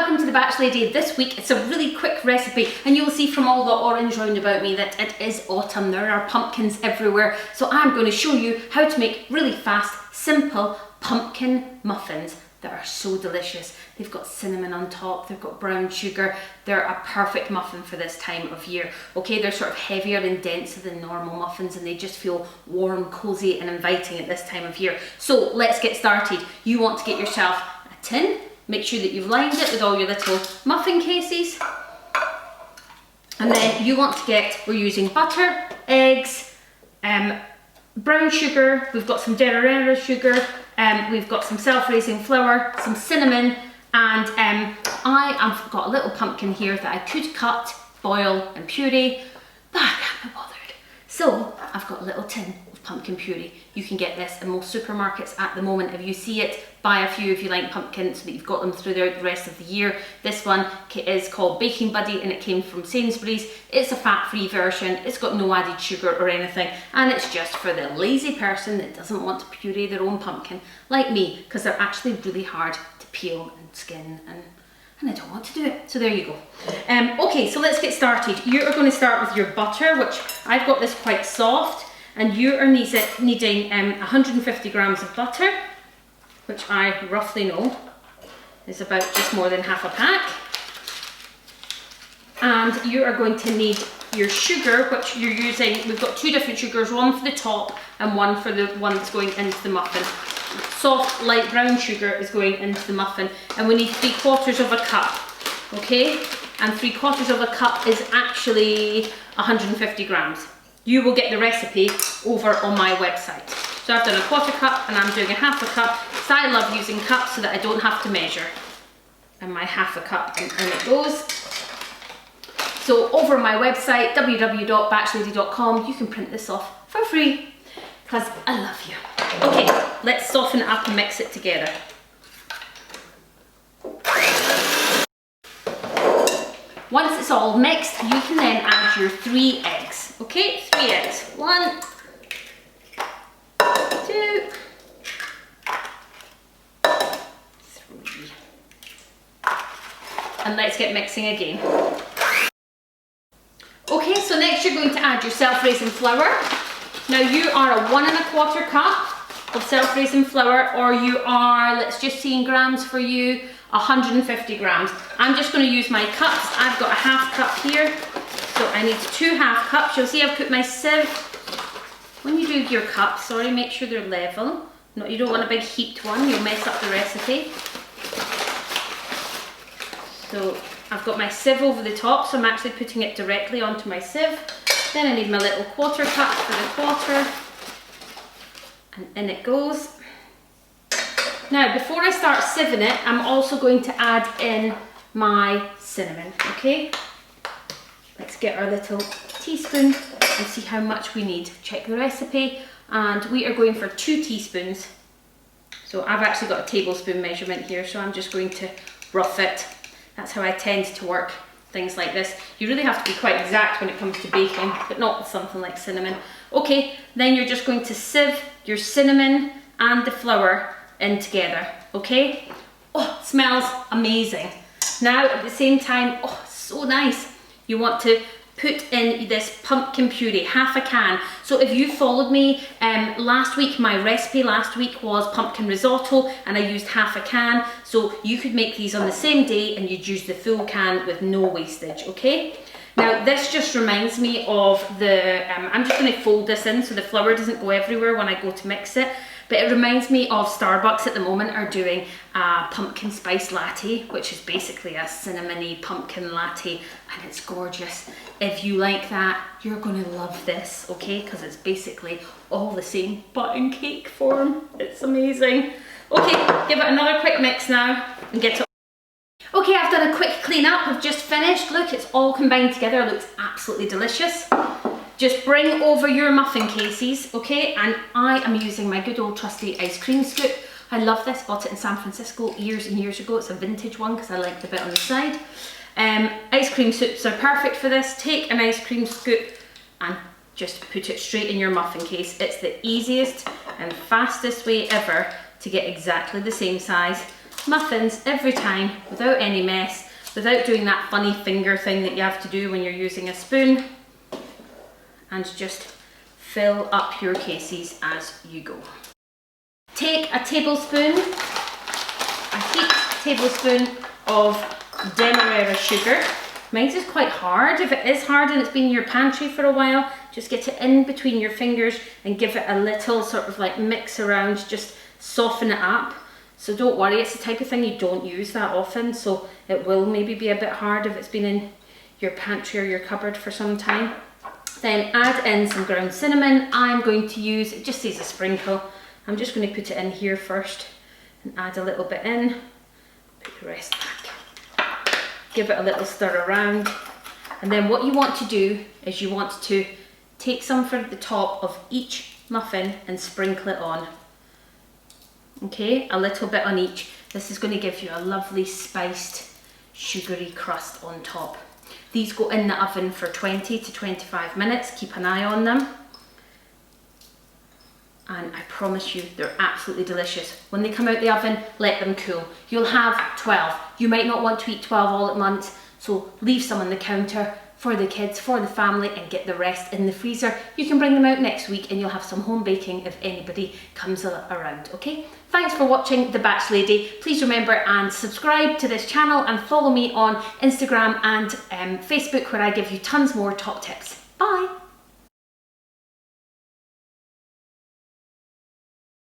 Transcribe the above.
welcome to the Batch Lady. This week it's a really quick recipe, and you'll see from all the orange round about me that it is autumn. There are pumpkins everywhere, so I'm going to show you how to make really fast, simple pumpkin muffins that are so delicious. They've got cinnamon on top, they've got brown sugar. They're a perfect muffin for this time of year. Okay, they're sort of heavier and denser than normal muffins, and they just feel warm, cozy and inviting at this time of year. So let's get started. You want to get yourself a tin. Make sure that you've lined it with all your little muffin cases. And then you want to get, we're using butter, eggs, brown sugar, we've got some demerara sugar, we've got some self-raising flour, some cinnamon, and I've got a little pumpkin here that I could cut, boil and puree, but I can't be bothered. So I've got a little tin of pumpkin puree. You can get this in most supermarkets at the moment. If you see it, buy a few if you like pumpkin so that you've got them throughout the rest of the year. This one is called Baking Buddy and it came from Sainsbury's. It's a fat-free version, it's got no added sugar or anything, and it's just for the lazy person that doesn't want to puree their own pumpkin, like me, because they're actually really hard to peel and skin and I don't want to do it. So there you go. Okay, so let's get started. You are going to start with your butter, which I've got this quite soft, and you are needing 150 grams of butter, which I roughly know is about just more than half a pack. And you are going to need your sugar, which you're using, we've got two different sugars, one for the top and one for the one that's going into the muffin. Soft light brown sugar is going into the muffin, and we need 3/4 cup, okay? And 3/4 cup is actually 150 grams. You will get the recipe over on my website. So I've done 1/4 cup and I'm doing 1/2 cup, because I love using cups so that I don't have to measure. And my 1/2 cup, and it goes. So over my website, www.batchlady.com, you can print this off for free, because I love you. Okay, let's soften it up and mix it together. Once it's all mixed, you can then add your 3 eggs. Okay, 3 eggs. 1, 2, 3. And let's get mixing again. Okay, so next you're going to add your self-raising flour. Now you are a 1 1/4 cup of self-raising flour, or you are, let's just see in grams for you, 150 grams. I'm just going to use my cups. I've got a 1/2 cup here, so I need 2 1/2 cups. You'll see I've put my sieve. When you do your cups, sorry, make sure they're level. No, you don't want a big heaped one, you'll mess up the recipe. So I've got my sieve over the top, so I'm actually putting it directly onto my sieve. Then I need my little 1/4 cup for the quarter, and in it goes. Now, before I start sieving it, I'm also going to add in my cinnamon, okay? Let's get our little teaspoon and see how much we need. Check the recipe, and we are going for 2 teaspoons. So I've actually got a tablespoon measurement here, so I'm just going to rough it. That's how I tend to work things like this. You really have to be quite exact when it comes to baking, but not with something like cinnamon. Okay, then you're just going to sieve your cinnamon and the flour in together, okay? Oh, it smells amazing. Now at the same time, oh, so nice. You want to put in this pumpkin puree, 1/2 can. So if you followed me last week, my recipe last week was pumpkin risotto, and I used 1/2 can. So you could make these on the same day and you'd use the full can with no wastage, okay? Now this just reminds me of the, I'm just going to fold this in so the flour doesn't go everywhere when I go to mix it. But it reminds me of Starbucks at the moment are doing a pumpkin spice latte, which is basically a cinnamony pumpkin latte, and it's gorgeous. If you like that, you're gonna love this, okay? Because it's basically all the same, but in cake form. It's amazing. Okay, give it another quick mix now and get it. Okay, I've done a quick clean up. I've just finished. Look, it's all combined together. It looks absolutely delicious. Just bring over your muffin cases, okay? And I am using my good old trusty ice cream scoop. I love this, bought it in San Francisco years and years ago. It's a vintage one because I like the bit on the side. Ice cream scoops are perfect for this. Take an ice cream scoop and just put it straight in your muffin case. It's the easiest and fastest way ever to get exactly the same size muffins every time without any mess, without doing that funny finger thing that you have to do when you're using a spoon, and just fill up your cases as you go. Take a tablespoon, a heaped tablespoon of demerara sugar. Mine's is quite hard. If it is hard and it's been in your pantry for a while, just get it in between your fingers and give it a little sort of like mix around, just soften it up. So don't worry, it's the type of thing you don't use that often, so it will maybe be a bit hard if it's been in your pantry or your cupboard for some time. Then add in some ground cinnamon. I'm going to use, it just says a sprinkle, I'm just going to put it in here first and add a little bit in, put the rest back. Give it a little stir around, and then what you want to do is you want to take some from the top of each muffin and sprinkle it on. Okay, a little bit on each. This is going to give you a lovely spiced sugary crust on top. These go in the oven for 20 to 25 minutes, keep an eye on them. And I promise you, they're absolutely delicious. When they come out the oven, let them cool. You'll have 12. You might not want to eat 12 all at once, so leave some on the counter for the kids, for the family, and get the rest in the freezer. You can bring them out next week and you'll have some home baking if anybody comes around, okay? Thanks for watching The Batch Lady. Please remember and subscribe to this channel and follow me on Instagram and Facebook, where I give you tons more top tips. Bye!